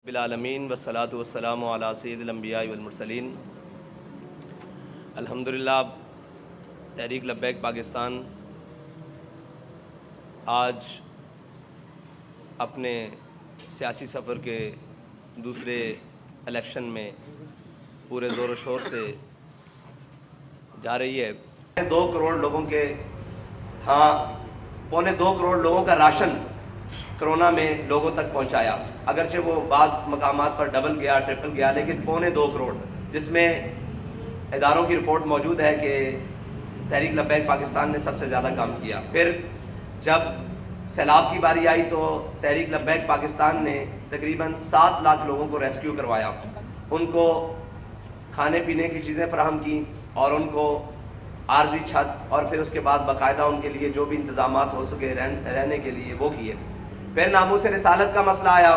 بالعالمین والصلاۃ والسلام علی سید الانبیاء والمرسلین۔ الحمدللہ تحریک لبیک پاکستان آج اپنے سیاسی سفر کے دوسرے الیکشن میں پورے زور و شور سے جا رہی ہے۔ 2 کروڑ لوگوں کے پونے 2 کروڑ لوگوں کا راشن کرونا میں لوگوں تک پہنچایا، اگرچہ وہ بعض مقامات پر ڈبل گیا ٹرپل گیا، لیکن پونے 2 کروڑ، جس میں اداروں کی رپورٹ موجود ہے کہ تحریک لبیک پاکستان نے سب سے زیادہ کام کیا۔ پھر جب سیلاب کی باری آئی تو تحریک لبیک پاکستان نے تقریباً 7 لاکھ لوگوں کو ریسکیو کروایا، ان کو کھانے پینے کی چیزیں فراہم کی اور ان کو عارضی چھت اور پھر اس کے بعد باقاعدہ ان کے لیے جو بھی انتظامات ہو سکے رہنے کے لیے وہ کیے۔ پھر ناموس رسالت کا مسئلہ آیا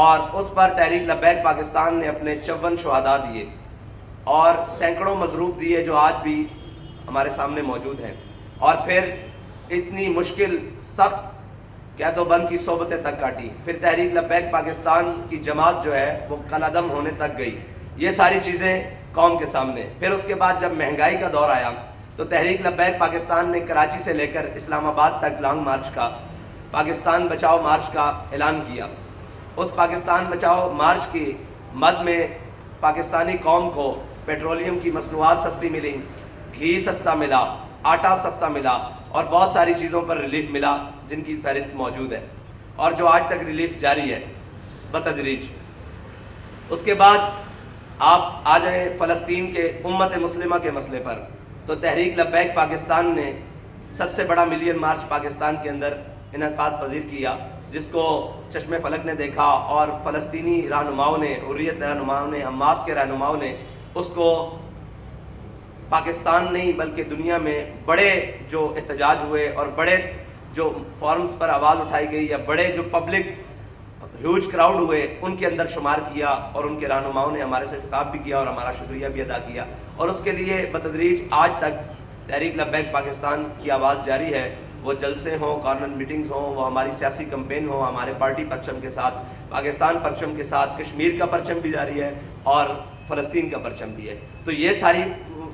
اور اس پر تحریک لبیک پاکستان نے اپنے 54 شہداء دیے اور سینکڑوں مضروب دیے جو آج بھی ہمارے سامنے موجود ہیں۔ اور پھر اتنی مشکل سخت قید و بند کی صحبتیں تک کاٹی، پھر تحریک لبیک پاکستان کی جماعت جو ہے وہ کالعدم ہونے تک گئی۔ یہ ساری چیزیں قوم کے سامنے۔ پھر اس کے بعد جب مہنگائی کا دور آیا تو تحریک لبیک پاکستان نے کراچی سے لے کر اسلام آباد تک لانگ مارچ کا، پاکستان بچاؤ مارچ کا اعلان کیا۔ اس پاکستان بچاؤ مارچ کی مد میں پاکستانی قوم کو پیٹرولیم کی مصنوعات سستی ملی، گھی سستا ملا، آٹا سستا ملا اور بہت ساری چیزوں پر ریلیف ملا جن کی فہرست موجود ہے اور جو آج تک ریلیف جاری ہے بتدریج۔ اس کے بعد آپ آ جائیں فلسطین کے امت مسلمہ کے مسئلے پر، تو تحریک لبیک پاکستان نے سب سے بڑا ملین مارچ پاکستان کے اندر انعقاد پذیر کیا، جس کو چشم فلک نے دیکھا اور فلسطینی رہنماؤں نے، حریت رہنماؤں نے، حماس کے رہنماؤں نے اس کو پاکستان نہیں بلکہ دنیا میں بڑے جو احتجاج ہوئے اور بڑے جو فورمز پر آواز اٹھائی گئی یا بڑے جو پبلک ہیوج کراؤڈ ہوئے ان کے اندر شمار کیا، اور ان کے رہنماؤں نے ہمارے سے خطاب بھی کیا اور ہمارا شکریہ بھی ادا کیا، اور اس کے لیے بتدریج آج تک تحریک لبیک پاکستان کی آواز جاری ہے۔ وہ جلسے ہوں، کارنر میٹنگز ہوں، وہ ہماری سیاسی کمپین ہو، ہمارے پارٹی پرچم کے ساتھ، پاکستان پرچم کے ساتھ کشمیر کا پرچم بھی جاری ہے اور فلسطین کا پرچم بھی ہے۔ تو یہ ساری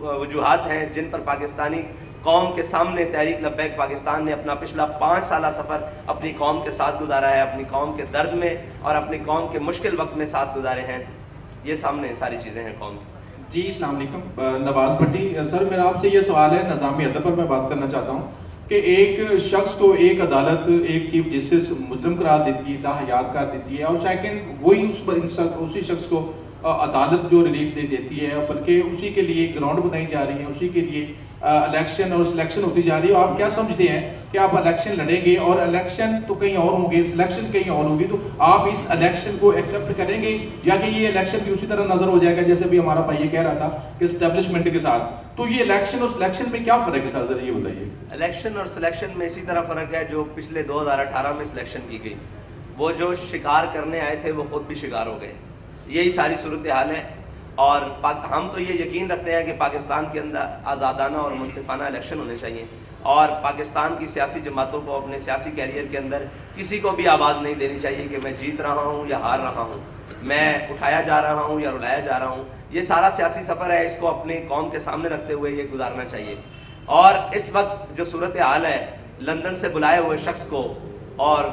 وجوہات ہیں جن پر پاکستانی قوم کے سامنے تحریک لبیک پاکستان نے اپنا پچھلا 5 سالہ سفر اپنی قوم کے ساتھ گزارا ہے، اپنی قوم کے درد میں اور اپنی قوم کے مشکل وقت میں ساتھ گزارے ہیں۔ یہ سامنے ساری چیزیں ہیں قوم کی۔ جی السلام علیکم، نواز بھٹی سر، میرا آپ سے یہ سوال ہے، نظام ادب پر میں بات کرنا چاہتا ہوں کہ ایک شخص کو ایک عدالت ایک چیف جسٹس مجرم قرار دیتی ہے، تاحیات قرار دیتی ہے، اور سیکنڈ وہی اسی شخص کو عدالت جو ریلیف دے دیتی ہے، بلکہ اسی کے لیے گراؤنڈ بنائی جا رہی ہے، اسی کے لیے الیکشن اور سلیکشن ہوتی جا رہی ہے۔ آپ کیا سمجھتے ہیں کہ آپ الیکشن لڑیں گے اور الیکشن تو کہیں اور ہوں گے، سلیکشن کہیں اور ہوگی، تو آپ اس الیکشن کو ایکسیپٹ کریں گے یا کہ یہ الیکشن بھی اسی طرح نظر ہو جائے گا جیسے بھی ہمارا بھائی یہ کہہ رہا تھا کہ اسٹیبلشمنٹ کے ساتھ؟ تو یہ الیکشن اور سلیکشن میں کیا فرق ہے سر، ذرا یہ بتائیے۔ الیکشن اور سلیکشن میں اسی طرح فرق ہے جو پچھلے 2018 میں سلیکشن کی گئی، وہ جو شکار کرنے آئے تھے وہ خود بھی شکار ہو گئے، یہی ساری صورتحال ہے۔ اور ہم تو یہ یقین رکھتے ہیں کہ پاکستان کے اندر آزادانہ اور منصفانہ الیکشن ہونے چاہیے، اور پاکستان کی سیاسی جماعتوں کو اپنے سیاسی کیریئر کے اندر کسی کو بھی آواز نہیں دینی چاہیے کہ میں جیت رہا ہوں یا ہار رہا ہوں، میں اٹھایا جا رہا ہوں یا رلایا جا رہا ہوں۔ یہ سارا سیاسی سفر ہے، اس کو اپنی قوم کے سامنے رکھتے ہوئے یہ گزارنا چاہیے۔ اور اس وقت جو صورتحال ہے، لندن سے بلائے ہوئے شخص کو اور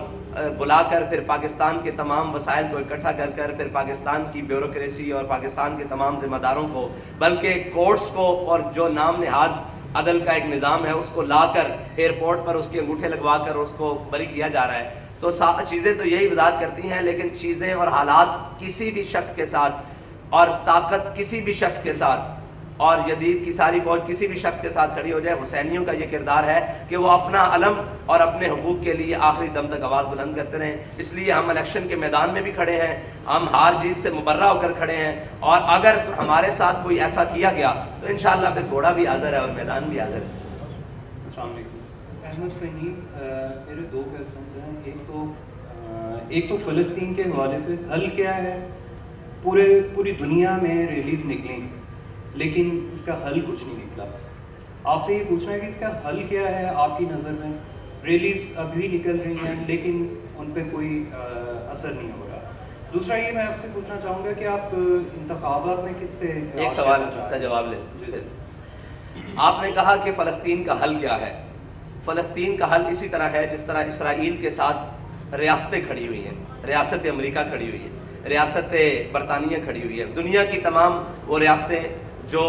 بلا کر پھر پاکستان کے تمام وسائل کو اکٹھا کر پھر پاکستان کی بیوروکریسی اور پاکستان کے تمام ذمہ داروں کو، بلکہ کورٹس کو اور جو نام نہاد عدل کا ایک نظام ہے اس کو لا کر ایئرپورٹ پر اس کے انگوٹھے لگوا کر اس کو بری کیا جا رہا ہے، تو چیزیں تو یہی وضاحت کرتی ہیں۔ لیکن چیزیں اور حالات کسی بھی شخص کے ساتھ اور طاقت کسی بھی شخص کے ساتھ اور یزید کی ساری فوج کسی بھی شخص کے ساتھ کھڑی ہو جائے، حسینیوں کا یہ کردار ہے کہ وہ اپنا علم اور اپنے حقوق کے لیے آخری دم تک آواز بلند کرتے رہیں۔ اس لیے ہم الیکشن کے میدان میں بھی کھڑے ہیں، ہم ہار جیت سے مبرہ ہو کر کھڑے ہیں، اور اگر ہمارے ساتھ کوئی ایسا کیا گیا تو انشاءاللہ پھر گھوڑا بھی حاضر ہے اور میدان بھی حاضر ہے۔ السلام علیکم، احمد فہیم، میرے 2 کویسچنز ہیں۔ ایک تو فلسطین کے حوالے سے حل کیا ہے؟ پوری دنیا میں ریلیز نکلیں لیکن اس کا حل کچھ نہیں نکلا۔ آپ سے یہ پوچھنا ہے کہ اس کا حل کیا ہے آپ کی نظر میں؟ ریلیز ابھی نکل رہی ہیں لیکن ان پہ کوئی اثر نہیں ہو رہا۔ دوسرا یہ میں آپ سے پوچھنا چاہوں گا کہ آپ انتخابات میں کس سے ایک سوال کا جواب لیں. آپ نے کہا کہ فلسطین کا حل کیا ہے. فلسطین کا حل اسی طرح ہے جس طرح اسرائیل کے ساتھ ریاستیں کھڑی ہوئی ہیں, ریاست امریکہ کھڑی ہوئی ہے, ریاست برطانیہ کھڑی ہوئی ہے. دنیا کی تمام وہ ریاستیں جو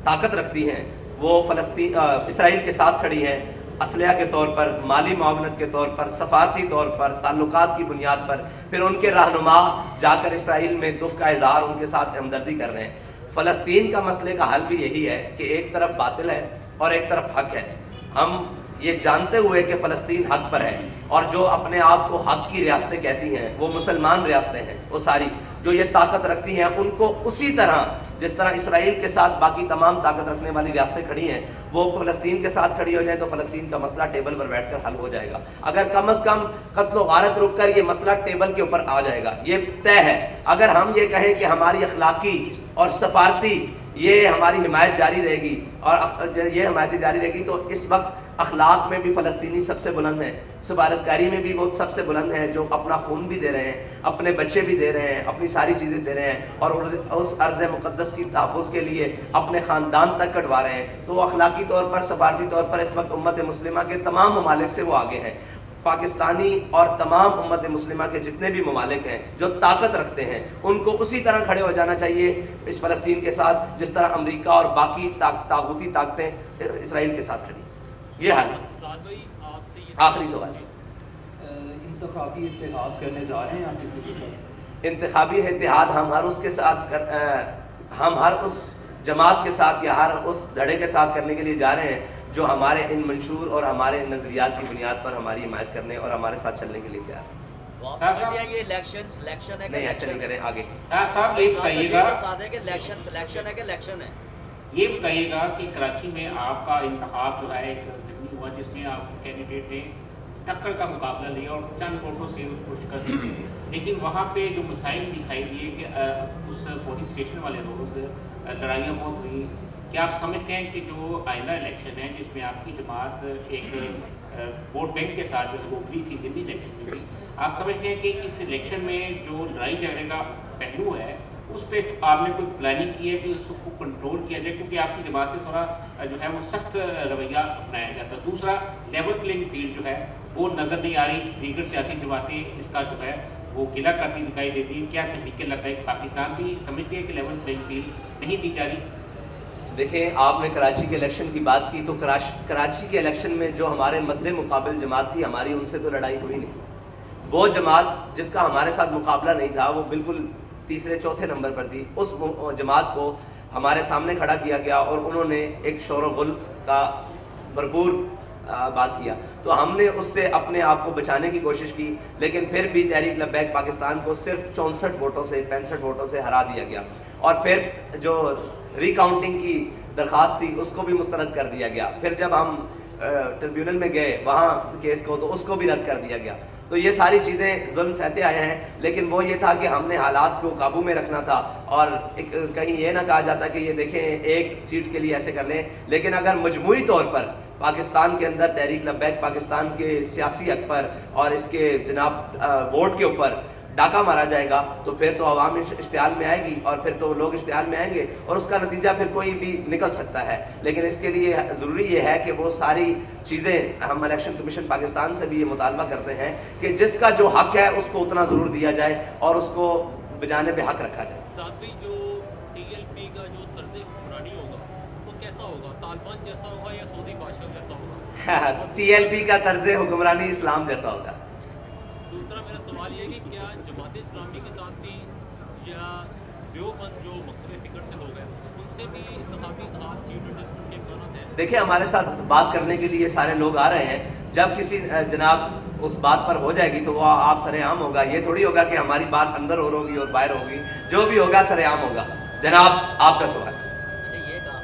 طاقت رکھتی ہیں وہ اسرائیل کے ساتھ کھڑی ہیں, اسلحہ کے طور پر, مالی معاونت کے طور پر, سفارتی طور پر, تعلقات کی بنیاد پر. پھر ان کے رہنما جا کر اسرائیل میں دکھ کا اظہار ان کے ساتھ ہمدردی کر رہے ہیں. فلسطین کا مسئلے کا حل بھی یہی ہے کہ ایک طرف باطل ہے اور ایک طرف حق ہے. ہم یہ جانتے ہوئے کہ فلسطین حق پر ہے اور جو اپنے آپ کو حق کی ریاستیں کہتی ہیں وہ مسلمان ریاستیں ہیں, وہ ساری جو یہ طاقت رکھتی ہیں ان کو اسی طرح جس طرح اسرائیل کے ساتھ باقی تمام طاقت رکھنے والی ریاستیں کھڑی ہیں وہ فلسطین کے ساتھ کھڑی ہو جائیں تو فلسطین کا مسئلہ ٹیبل پر بیٹھ کر حل ہو جائے گا. اگر کم از کم قتل و غارت رک کر یہ مسئلہ ٹیبل کے اوپر آ جائے گا, یہ طے ہے. اگر ہم یہ کہیں کہ ہماری اخلاقی اور سفارتی یہ ہماری حمایت جاری رہے گی اور یہ حمایت جاری رہے گی تو اس وقت اخلاق میں بھی فلسطینی سب سے بلند ہیں, سفارتکاری میں بھی وہ سب سے بلند ہیں جو اپنا خون بھی دے رہے ہیں, اپنے بچے بھی دے رہے ہیں, اپنی ساری چیزیں دے رہے ہیں اور اس ارض مقدس کی تحفظ کے لیے اپنے خاندان تک کٹوا رہے ہیں. تو وہ اخلاقی طور پر, سفارتی طور پر اس وقت امت مسلمہ کے تمام ممالک سے وہ آگے ہیں. پاکستانی اور تمام امت مسلمہ کے جتنے بھی ممالک ہیں جو طاقت رکھتے ہیں ان کو اسی طرح کھڑے ہو جانا چاہیے اس فلسطین کے ساتھ جس طرح امریکہ اور باقی طاغوتی طاقتیں اسرائیل کے ساتھ کھڑی. یہ حل ہے. آخری سوال, انتخابی اتحاد کرنے جا رہے ہیں آپ کسی کے ساتھ؟ انتخابی اتحاد ہم ہر اس جماعت کے ساتھ یا ہر اس دھڑے کے ساتھ کرنے کے لیے جا رہے ہیں جو ہمارے ان منشور اور ہمارے ان نظریات کی بنیاد پر ہماری حمایت کرنے اور ہمارے ساتھ چلنے کے لیے تیار ہیں. یہ الیکشن سلیکشن ہے, نہیں ایسے نہیں کریں. آگے صاحب یہ بتائیے گا, بتا دیں کہ الیکشن سلیکشن ہے کہ الیکشن ہے. یہ بتائیے گا کہ کراچی میں آپ کا انتخاب جو ہے ایک ضمنی ہوا جس میں آپ کے کینڈیڈیٹ نے ٹکر کا مقابلہ لیا اور چند ووٹوں سے اس کو شکست دی, لیکن وہاں پہ جو مسائل دکھائی دیے کہ اس پولنگ اسٹیشن والے روز لڑائیاں بہت ہوئی. کیا آپ سمجھتے ہیں کہ جو آئندہ الیکشن ہے جس میں آپ کی جماعت ایک ووٹ بینک کے ساتھ جو ہے وہ بھی تھی ضمنی الیکشن میں بھی, آپ سمجھتے ہیں کہ اس الیکشن میں جو لڑائی جھگڑے کا پہلو ہے اس پہ آپ نے کوئی پلاننگ کی ہے کہ اس کو کنٹرول کیا جائے, کیونکہ آپ کی جماعت سے تھوڑا جو ہے وہ سخت رویہ اپنایا جاتا ہے. دوسرا لیول پلینگ فیلڈ جو ہے وہ نظر نہیں آ رہی, دیگر سیاسی جماعتیں اس کا جو ہے وہ قلعہ کرتی دکھائی دیتی ہیں. کیا تحریک لبیک پاکستان بھی سمجھتی ہے کہ لیول پلینگ فیلڈ نہیں دی جا رہی؟ دیکھیں آپ نے کراچی کے الیکشن کی بات کی تو کراچی کے الیکشن میں جو ہمارے مد مقابل جماعت تھی ہماری ان سے تو لڑائی ہوئی نہیں. وہ جماعت جس کا ہمارے ساتھ مقابلہ نہیں تھا وہ بالکل تیسرے چوتھے نمبر پر تھی. اس جماعت کو ہمارے سامنے کھڑا کیا گیا اور انہوں نے ایک شور و غل کا بھرپور بات کیا تو ہم نے اس سے اپنے آپ کو بچانے کی کوشش کی, لیکن پھر بھی تحریک لبیک پاکستان کو صرف 64 ووٹوں سے 65 ووٹوں سے ہرا دیا گیا. اور پھر جو ریکاؤنٹنگ کی درخواست تھی اس کو بھی مسترد کر دیا گیا. پھر جب ہم ٹریبیونل میں گئے وہاں کیس کو تو اس کو بھی رد کر دیا گیا. تو یہ ساری چیزیں ظلم سہتے آئے ہیں, لیکن وہ یہ تھا کہ ہم نے حالات کو قابو میں رکھنا تھا اور کہیں یہ نہ کہا جاتا کہ یہ دیکھیں ایک سیٹ کے لیے ایسے کر لیں. لیکن اگر مجموعی طور پر پاکستان کے اندر تحریک لبیک پاکستان کے سیاسی حق پر اور اس کے جناب ووٹ کے اوپر ڈاکہ مارا جائے گا تو پھر تو عوام اشتعال میں آئے گی اور پھر تو لوگ اشتعال میں آئیں گے اور اس کا نتیجہ پھر کوئی بھی نکل سکتا ہے. لیکن اس کے لیے ضروری یہ ہے کہ وہ ساری چیزیں ہم الیکشن کمیشن پاکستان سے بھی یہ مطالبہ کرتے ہیں کہ جس کا جو حق ہے اس کو اتنا ضرور دیا جائے اور اس کو بجانب حق رکھا جائے. ساتھ ہی جو TLP کا جو طرز حکمرانی ہوگا وہ کیسا ہوگا, طالبان جیسا ہوگا یا سعودی بادشاہ جیسا ہوگا؟ TLP کا طرز حکمرانی اسلام جیسا ہوگا. دوسرا میرا سوال یہ ہے کہ کیا جماعت اسلامی کے ساتھ بھی یا دیوبند جو مختلف فکر سے لوگ ہیں ان سے بھی انتخابی اتحاد سیٹ ایڈجسٹمنٹ کے امکانات ہیں؟ دیکھیں ہمارے ساتھ بات کرنے کے لیے سارے لوگ آ رہے ہیں. جب کسی جناب اس بات پر ہو جائے گی تو وہ آپ سر عام ہوگا. یہ تھوڑی ہوگا کہ ہماری بات اندر اور ہوگی اور باہر ہوگی, جو بھی ہوگا سر عام ہوگا. جناب آپ کا سوال. یہ کہا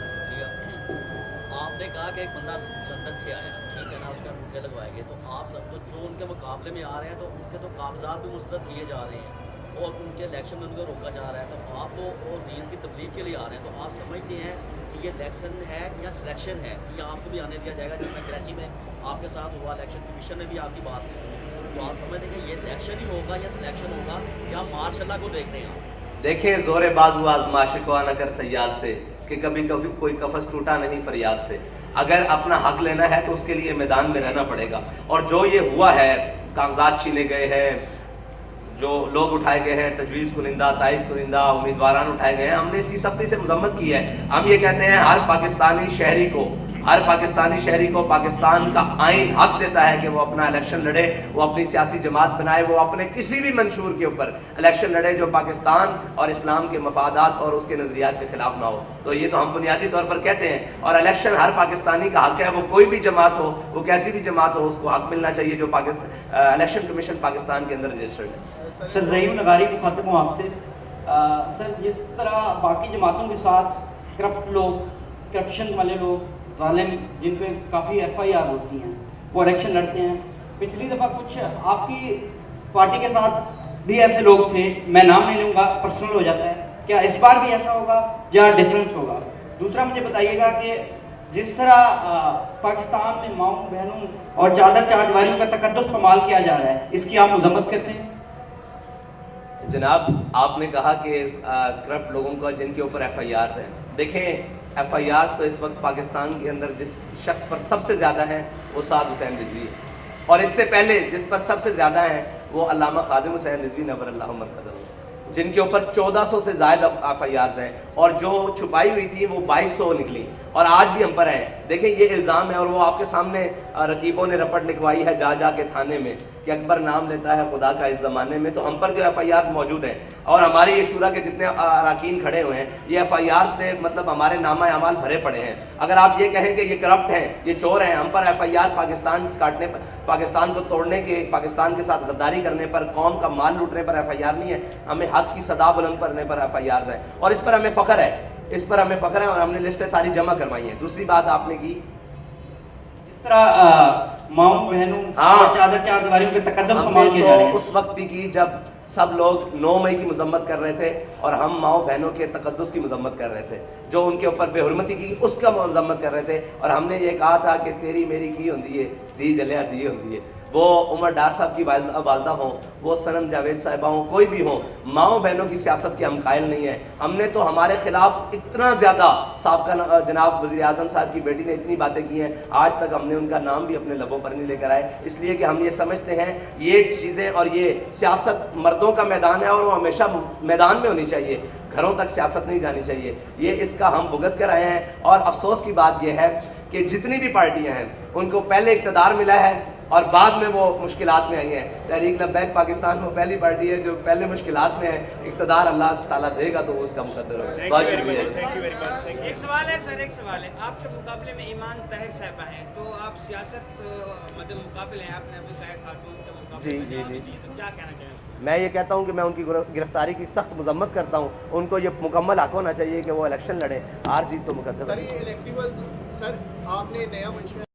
آپ نے کہا کہ ایک بندہ لندن سے آیا, ٹھیک ہے نا, اس کا روکے لگوائے گے تو آپ سب کو جو ان کے مقابلے میں آ رہے ہیں تو ان کے تو کاغذات بھی مسترد کیے جا رہے ہیں اور ان کے الیکشن میں ان کو روکا جا رہا ہے. تو آپ تو اور دین کی تبلیغ کے لیے آ رہے ہیں, تو آپ سمجھتے ہیں کہ یہ الیکشن ہے یا سلیکشن ہے, یا آپ کو بھی آنے دیا جائے گا؟ جس میں کراچی میں آپ کے ساتھ ہوا, الیکشن کمیشن نے بھی آپ کی بات نہیں سنی. تو آپ سمجھتے ہیں کہ یہ الیکشن ہی ہوگا یا سلیکشن ہوگا یا مارشاء اللہ کو دیکھ رہے ہیں آپ؟ دیکھیں زور بازو آزمائش کو نہ کر سیاد سے کہ کبھی کبھی کوئی قفس ٹوٹا نہیں فریاد سے. اگر اپنا حق لینا ہے تو اس کے لیے میدان میں رہنا پڑے گا. اور جو یہ ہوا ہے، کاغذات چھینے گئے ہیں، جو لوگ اٹھائے گئے ہیں، تجویز کنندہ، تائید کنندہ امیدواران اٹھائے گئے ہیں، ہم نے اس کی سختی سے مذمت کی ہے. ہم یہ کہتے ہیں ہر پاکستانی شہری کو پاکستان کا آئین حق دیتا ہے کہ وہ اپنا الیکشن لڑے، وہ اپنی سیاسی جماعت بنائے، وہ اپنے کسی بھی منشور کے اوپر الیکشن لڑے جو پاکستان اور اسلام کے مفادات اور اس کے نظریات کے خلاف نہ ہو. تو یہ تو ہم بنیادی طور پر کہتے ہیں. اور الیکشن ہر پاکستانی کا حق ہے، وہ کوئی بھی جماعت ہو، وہ کیسی بھی جماعت ہو، اس کو حق ملنا چاہیے جو الیکشن کمیشن پاکستان کے اندر رجسٹرڈ ہے. سر ظہیر نگاری مخاطب ہوں آپ سے. سر جس طرح باقی جماعتوں کے ساتھ کرپٹ لوگ، کرپشن والے لوگ، ظالم جن پہ کافی FIR ہوتی ہیں، وہ الیکشن لڑتے ہیں. پچھلی دفعہ کچھ آپ کی پارٹی کے ساتھ بھی ایسے لوگ تھے، میں نام نہیں لوں گا، پرسنل ہو جاتا ہے. کیا اس بار بھی ایسا ہوگا یا ڈفرینس ہوگا؟ دوسرا مجھے بتائیے گا کہ جس طرح پاکستان میں ماؤں بہنوں اور چادر چاردواریوں کا تقدس پامال کیا جا رہا ہے، اس کی آپ مذمت کرتے ہیں؟ جناب آپ نے کہا کہ کرپٹ لوگوں کا جن کے اوپر FIRs ہیں. دیکھیں FIRs تو اس وقت پاکستان کے اندر جس شخص پر سب سے زیادہ ہیں وہ سعد حسین رضوی ہے، اور اس سے پہلے جس پر سب سے زیادہ ہیں وہ علامہ خادم حسین رضوی نور اللہ مرقدہ، جن کے اوپر 1400 سے زائد FIRs ہیں، اور جو چھپائی ہوئی تھی وہ 2200 نکلی اور آج بھی ہم پر ہیں. دیکھیں یہ الزام ہے، اور وہ آپ کے سامنے رقیبوں نے رپٹ لکھوائی ہے جا کے تھانے میں کہ اکبر نام لیتا ہے خدا کا اس زمانے میں. تو ہم پر جو FIRs موجود ہیں، اور ہماری یہ شورا کے جتنے اراکین کھڑے ہوئے ہیں، یہ FIRs سے مطلب ہمارے نامہ اعمال بھرے پڑے ہیں. اگر آپ یہ کہیں کہ یہ کرپٹ ہیں، یہ چور ہیں، ہم پر FIR پاکستان کاٹنے پر، پاکستان کو توڑنے کے، پاکستان کے ساتھ غداری کرنے پر، قوم کا مال لوٹنے پر FIR نہیں ہے. ہمیں حق کی صدا بلند کرنے پر FIRs ہیں، اور اس پر ہمیں فخر ہے، اور ہم نے لسٹیں ساری جمع کروائی ہیں. دوسری بات آپ نے کی جس طرح ماؤں بہنوں اور چادر چاردواریوں کے تقدس پامال کیا جا رہا ہے، اس وقت بھی کی جب سب لوگ 9 مئی کی مذمت کر رہے تھے اور ہم ماؤں بہنوں کے تقدس کی مذمت کر رہے تھے، جو ان کے اوپر بے حرمتی کی اس کا مذمت کر رہے تھے. اور ہم نے یہ کہا تھا کہ تیری میری کی ہوندی ہے، دی جلیا دی ہوندی ہے. وہ عمر ڈار صاحب کی والدہ ہوں، وہ صنم جاوید صاحبہ ہوں، کوئی بھی ہوں، ماؤں بہنوں کی سیاست کے ہم قائل نہیں ہیں. ہم نے تو ہمارے خلاف اتنا زیادہ سابقہ جناب وزیر اعظم صاحب کی بیٹی نے اتنی باتیں کی ہیں، آج تک ہم نے ان کا نام بھی اپنے لبوں پر نہیں لے کر آئے. اس لیے کہ ہم یہ سمجھتے ہیں یہ چیزیں، اور یہ سیاست مردوں کا میدان ہے اور وہ ہمیشہ میدان میں ہونی چاہیے، گھروں تک سیاست نہیں جانی چاہیے. یہ اس کا ہم بھگت کر آئے ہیں. اور افسوس کی بات یہ ہے کہ جتنی بھی پارٹیاں ہیں ان کو پہلے اقتدار ملا ہے اور بعد میں وہ مشکلات میں آئی ہیں. تحریک لبیک پاکستان میں پہلی پارٹی ہے جو پہلے مشکلات میں ہے. اقتدار اللہ تعالیٰ دے گا تو وہ اس کا مقدر ہوگا. بہت شکریہ. ایک سوال ہے سر، ایک سوال ہے. آپ کے مقابلے میں ایمان طاہر صاحبہ ہیں، تو آپ سیاست مطلب مقابلے ہیں، آپ نے ابھی طاہر خاتون کے مقابلے میں جی. تو کیا کہنا چاہیں؟ میں یہ کہتا ہوں کہ میں ان کی گرفتاری کی سخت مذمت کرتا ہوں. ان کو یہ مکمل حق ہونا چاہیے کہ وہ الیکشن لڑیں. ہار جیت تو مقدر ہے. سر یہ الیکٹیبل، سر آپ نے نیا منشور